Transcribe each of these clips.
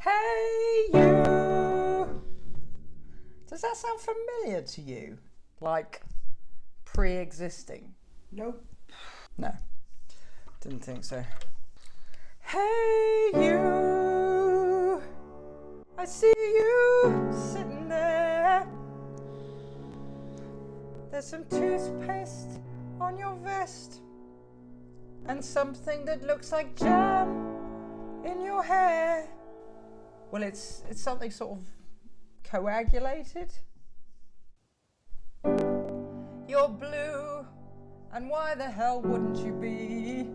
Hey you! Does that sound familiar to you? Like pre-existing? Nope. No, didn't think so. Hey you! I see you sitting there. There's some toothpaste on your vest and something that looks like jam in your hair. Well, it's something sort of coagulated. You're blue, and why the hell wouldn't you be?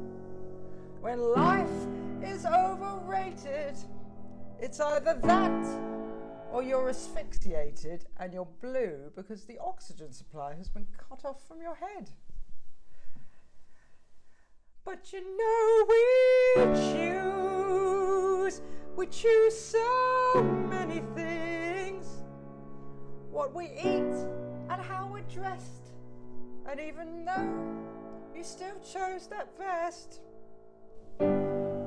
When life is overrated, it's either that or you're asphyxiated and you're blue because the oxygen supply has been cut off from your head. But you know we choose so many things. What we eat and how we're dressed. And even though you still chose that vest,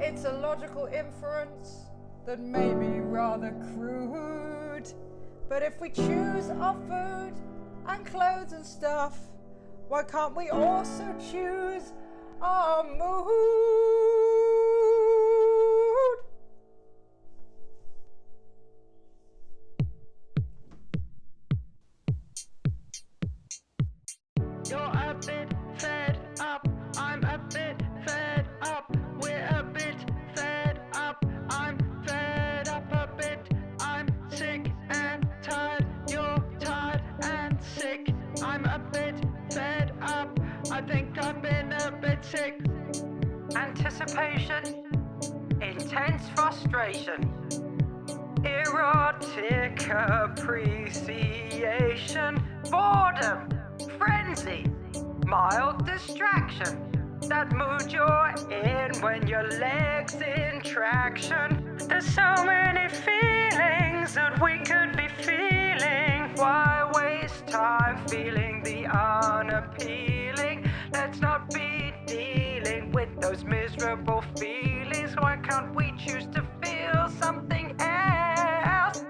it's a logical inference that may be rather crude. But if we choose our food and clothes and stuff, why can't we also choose our mood? You're a bit fed up, I'm a bit fed up, we're a bit fed up, I'm fed up a bit, I'm sick and tired, you're tired and sick, I'm a bit fed up, I think I've been a bit sick. Anticipation, intense frustration, erotic appreciation, boredom, frenzy, mild distraction. That mood you're in when your leg's in traction. There's so many feelings that we could be feeling. Why waste time feeling the unappealing? Let's not be dealing with those miserable feelings. Why can't we choose to feel something else?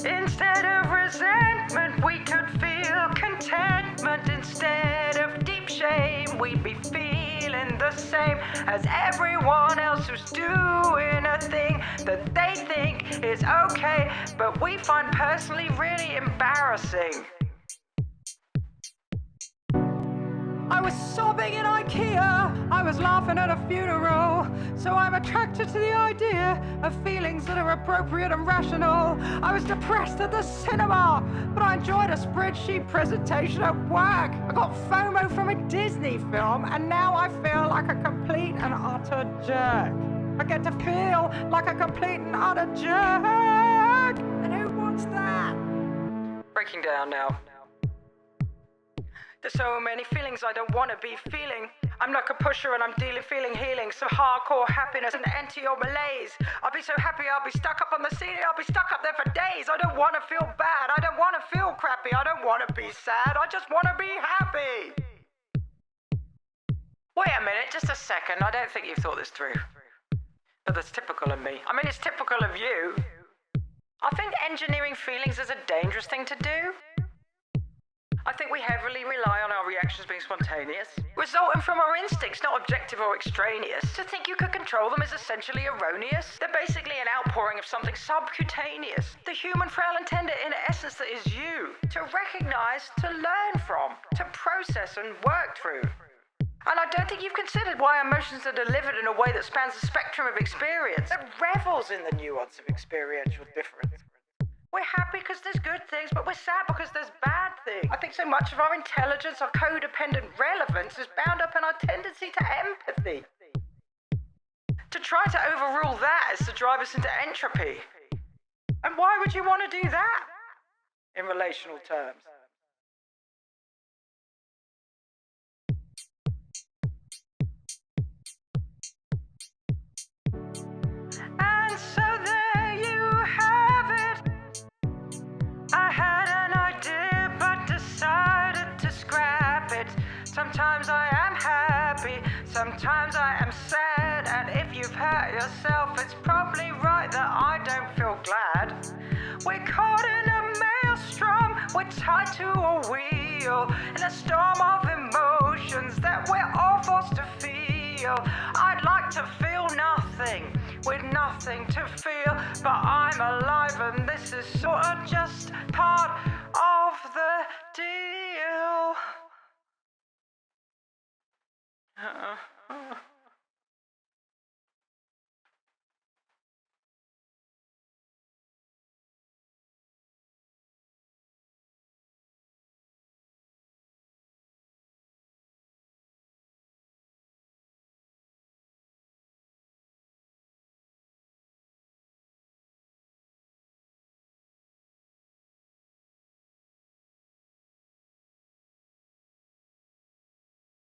Instead of resentment, we could feel contentment. Instead of deep shame, we'd be feeling the same as everyone else who's doing a thing that they think is okay, but we find personally really embarrassing. I was sobbing in IKEA, I was laughing at a funeral. So I'm attracted to the idea of feelings that are appropriate and rational. I was depressed at the cinema, but I enjoyed a spreadsheet presentation at work. I got FOMO from a Disney film, and now I feel like a complete and utter jerk. I get to feel like a complete and utter jerk. And who wants that? Breaking down now. There's so many feelings I don't want to be feeling. I'm like a pusher and I'm feeling healing. Some hardcore happiness and anti or malaise. I'll be so happy I'll be stuck up on the ceiling. I'll be stuck up there for days. I don't want to feel bad. I don't want to feel crappy. I don't want to be sad. I just want to be happy. Wait a minute, just a second. I don't think you've thought this through. But that's typical of me. I mean, it's typical of you. I think engineering feelings is a dangerous thing to do. I think we heavily rely on our reactions being spontaneous, resulting from our instincts, not objective or extraneous. To think you could control them is essentially erroneous. They're basically an outpouring of something subcutaneous. The human frail and tender inner essence that is you. To recognize, to learn from, to process and work through. And I don't think you've considered why emotions are delivered in a way that spans the spectrum of experience. It revels in the nuance of experiential difference. We're happy because there's good things, but we're sad because there's bad things. I think so much of our intelligence, our codependent relevance is bound up in our tendency to empathy. To try to overrule that is to drive us into entropy. And why would you want to do that? In relational terms. And so there you have it. I had an idea but decided to scrap it. Sometimes I am happy, sometimes I am sad. And if you've hurt yourself, it's probably right that I don't We're caught in a maelstrom, we're tied to a wheel, in a storm of emotions that we're all forced to feel. I'd like to feel nothing, with nothing to feel, but I'm alive and this is sort of just part of the deal.